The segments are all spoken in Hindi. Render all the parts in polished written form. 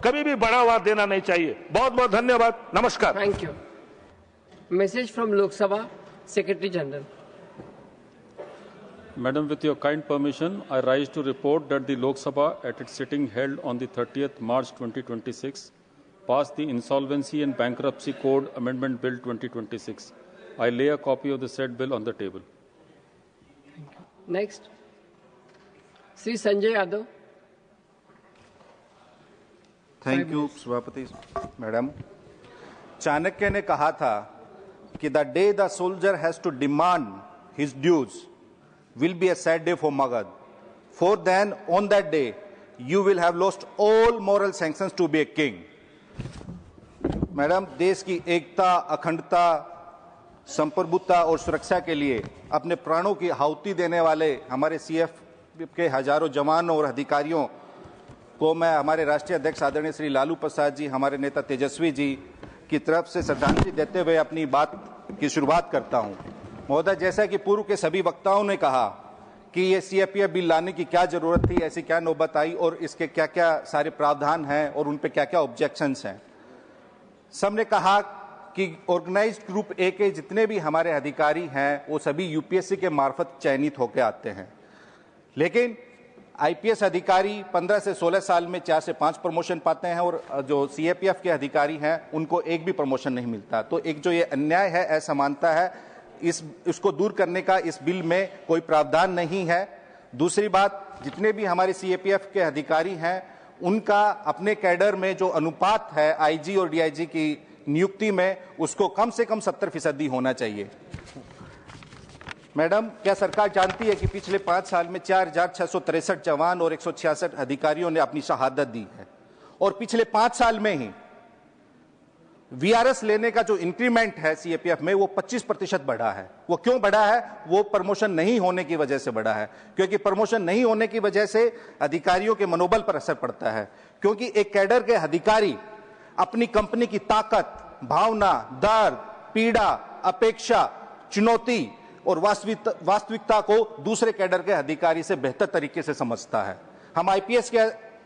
कभी भी बढ़ावा देना नहीं चाहिए। बहुत बहुत धन्यवाद, नमस्कार। Thank you. Message from Lok Sabha secretary general. Madam, with your kind permission, I rise to report that the Lok Sabha, at its sitting held on the 30th March 2026, passed the Insolvency and Bankruptcy Code Amendment Bill 2026. I lay a copy of the said bill on the table. Next Shri Sanjay Yadav. Thank you सभापति मैडम। चाणक्य ने कहा था कि the day the soldier has to demand his dues will be a sad day for Magad. For then, on that day, you will have lost all moral sanctions to be a king. Madam, देश की एकता, अखंडता, संप्रभुता और सुरक्षा के लिए अपने प्राणों की आहुति देने वाले हमारे सीएफ के हजारों जवानों और अधिकारियों को मैं हमारे राष्ट्रीय अध्यक्ष आदरणीय श्री लालू प्रसाद जी, हमारे नेता तेजस्वी जी की तरफ से श्रद्धांजलि देते हुए अपनी बात की शुरुआत करता हूं। महोदय, जैसा कि पूर्व के सभी वक्ताओं ने कहा कि ये सीएपीएफ बिल लाने की क्या जरूरत थी, ऐसी क्या नौबत आई और इसके क्या क्या सारे प्रावधान हैं और उन पे क्या क्या ऑब्जेक्शंस हैं। सबने कहा कि ऑर्गेनाइज्ड ग्रुप ए के जितने भी हमारे अधिकारी हैं वो सभी यूपीएससी के मार्फत चयनित होकर आते हैं, लेकिन आईपीएस अधिकारी 15 से 16 साल में 4 से 5 प्रमोशन पाते हैं और जो सीएपीएफ के अधिकारी हैं उनको एक भी प्रमोशन नहीं मिलता। तो एक जो ये अन्याय है, असमानता है, इसको दूर करने का इस बिल में कोई प्रावधान नहीं है। दूसरी बात, जितने भी हमारे सीएपीएफ के अधिकारी हैं उनका अपने कैडर में जो अनुपात है आईजी और डीआईजी की नियुक्ति में, उसको कम से कम 70% होना चाहिए। मैडम, क्या सरकार जानती है कि पिछले 5 साल में 4663 जवान और 166 अधिकारियों ने अपनी शहादत दी है और पिछले 5 साल में ही वीआरएस लेने का जो इंक्रीमेंट है सीएपीएफ में वो 25% बढ़ा है। वो क्यों बढ़ा है? वो प्रमोशन नहीं होने की वजह से बढ़ा है, क्योंकि प्रमोशन नहीं होने की वजह से अधिकारियों के मनोबल पर असर पड़ता है। क्योंकि एक कैडर के अधिकारी अपनी कंपनी की ताकत, भावना, दर्द, पीड़ा, अपेक्षा, चुनौती और वास्तविकता को दूसरे कैडर के अधिकारी से बेहतर तरीके से समझता है। हम आईपीएस के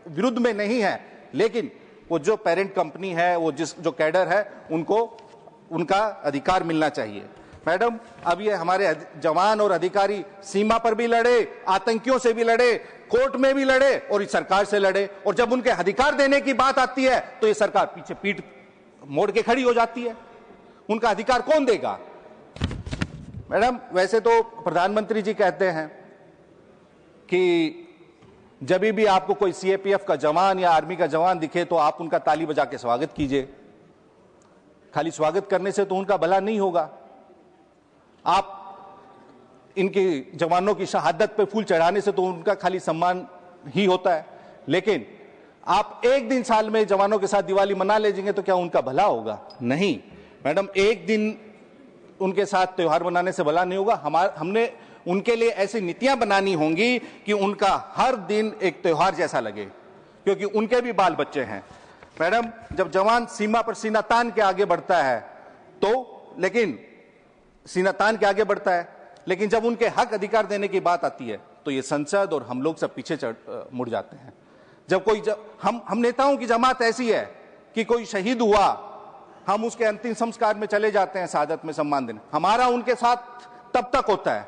विरुद्ध में नहीं है, लेकिन वो जो पेरेंट कंपनी है, वो जो कैडर है, उनको उनका अधिकार मिलना चाहिए। मैडम, अब ये हमारे जवान और अधिकारी सीमा पर भी लड़े, आतंकियों से भी लड़े, कोर्ट में भी लड़े और इस सरकार से लड़े, और जब उनके अधिकार देने की बात आती है तो ये सरकार पीछे पीठ मोड़ के खड़ी हो जाती है। उनका अधिकार कौन देगा? मैडम, वैसे तो प्रधानमंत्री जी कहते हैं कि जब भी आपको कोई सीएपीएफ का जवान या आर्मी का जवान दिखे तो आप उनका ताली बजा के स्वागत कीजिए। खाली स्वागत करने से तो उनका भला नहीं होगा। आप इनके जवानों की शहादत पे फूल चढ़ाने से तो उनका खाली सम्मान ही होता है, लेकिन आप एक दिन साल में जवानों के साथ दिवाली मना लीजिए तो क्या उनका भला होगा? नहीं मैडम, एक दिन उनके साथ त्योहार मनाने से भला नहीं होगा। हमने उनके लिए ऐसी नीतियां बनानी होंगी कि उनका हर दिन एक त्योहार जैसा लगे, क्योंकि उनके भी बाल बच्चे हैं। मैडम, जब जवान सीमा पर सीना तान के आगे बढ़ता है लेकिन जब उनके हक अधिकार देने की बात आती है तो ये संसद और हम लोग सब पीछे मुड़ जाते हैं। हम नेताओं की जमात ऐसी है कि कोई शहीद हुआ, हम उसके अंतिम संस्कार में चले जाते हैं, शहादत में सम्मान देने। हमारा उनके साथ तब तक होता है,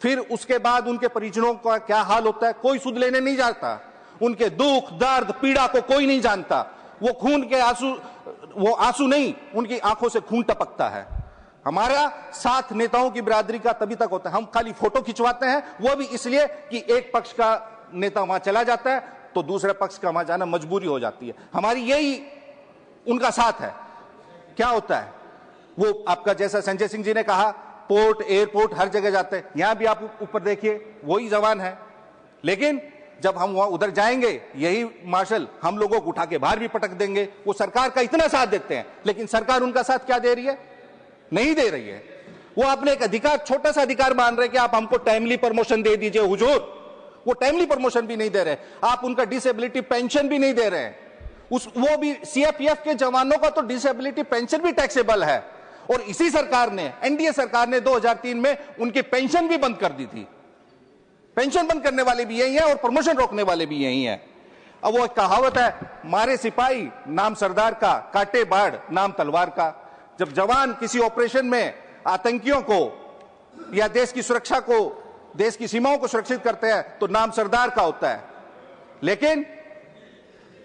फिर उसके बाद उनके परिजनों का क्या हाल होता है कोई सुध लेने नहीं जाता। उनके दुख, दर्द, पीड़ा को कोई नहीं जानता। वो खून के आंसू नहीं, उनकी आंखों से खून टपकता है। हमारा साथ नेताओं की बिरादरी का तभी तक होता है। हम खाली फोटो खिंचवाते हैं, वो भी इसलिए कि एक पक्ष का नेता वहां चला जाता है तो दूसरे पक्ष का वहां जाना मजबूरी हो जाती है। हमारी यही उनका साथ है। क्या होता है, वो आपका जैसा संजय सिंह जी ने कहा, पोर्ट, एयरपोर्ट, हर जगह जाते हैं। यहां भी आप ऊपर देखिए, वही जवान है, लेकिन जब हम वहां उधर जाएंगे, यही मार्शल हम लोगों को उठा के बाहर भी पटक देंगे। वो सरकार का इतना साथ देते हैं, लेकिन सरकार उनका साथ क्या दे रही है? नहीं दे रही है। वो अपने एक अधिकार, छोटा सा अधिकार मान रहे कि आप हमको टाइमली प्रमोशन दे दीजिए हुजूर। वो टाइमली प्रमोशन भी नहीं दे रहे, आप उनका डिसेबिलिटी पेंशन भी नहीं दे रहे हैं। वो भी सीएपीएफ के जवानों का तो डिसेबिलिटी पेंशन भी टैक्सेबल है, और इसी सरकार ने, एनडीए सरकार ने 2003 में उनकी पेंशन भी बंद कर दी थी। पेंशन बंद करने वाले भी यही है और प्रमोशन रोकने वाले भी यही है। अब वो एक कहावत है, मारे सिपाही नाम सरदार का, काटे बाढ़ नाम तलवार का। जब जवान किसी ऑपरेशन में आतंकियों को या देश की सुरक्षा को, देश की सीमाओं को सुरक्षित करते हैं तो नाम सरदार का होता है, लेकिन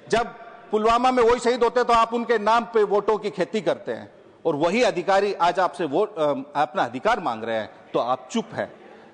जब पुलवामा में वही शहीद होते हैं तो आप उनके नाम पे वोटों की खेती करते हैं, और वही अधिकारी आज आपसे वोट अपना अधिकार मांग रहे हैं तो आप चुप है।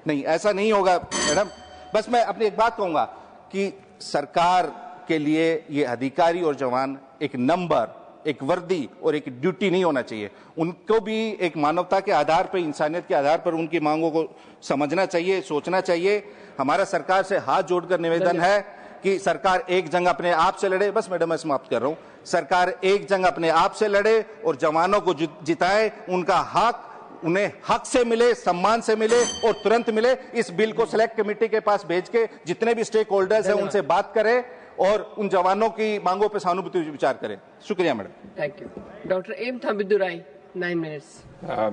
नहीं, ऐसा नहीं होगा मैडम। बस मैं अपनी एक बात कहूंगा कि सरकार के लिए ये अधिकारी और जवान एक नंबर, एक वर्दी और एक ड्यूटी नहीं होना चाहिए। उनको भी एक मानवता के आधार पर, इंसानियत के आधार पर उनकी मांगों को समझना चाहिए, सोचना चाहिए। हमारा सरकार से हाथ जोड़कर निवेदन है कि सरकार एक जंग अपने आप से लड़े। बस मैडम मैं समाप्त कर रहा हूं। सरकार एक जंग अपने आप से लड़े और जवानों को जिताए, उनका हक उन्हें हक से मिले, सम्मान से मिले और तुरंत मिले। इस बिल को सिलेक्ट कमेटी के पास भेज के जितने भी स्टेक होल्डर्स हैं उनसे बात करें और उन जवानों की मांगों पर सहानुभूति विचार करें। शुक्रिया madam. Thank you. Dr. M. Thambidurai, 9 minutes.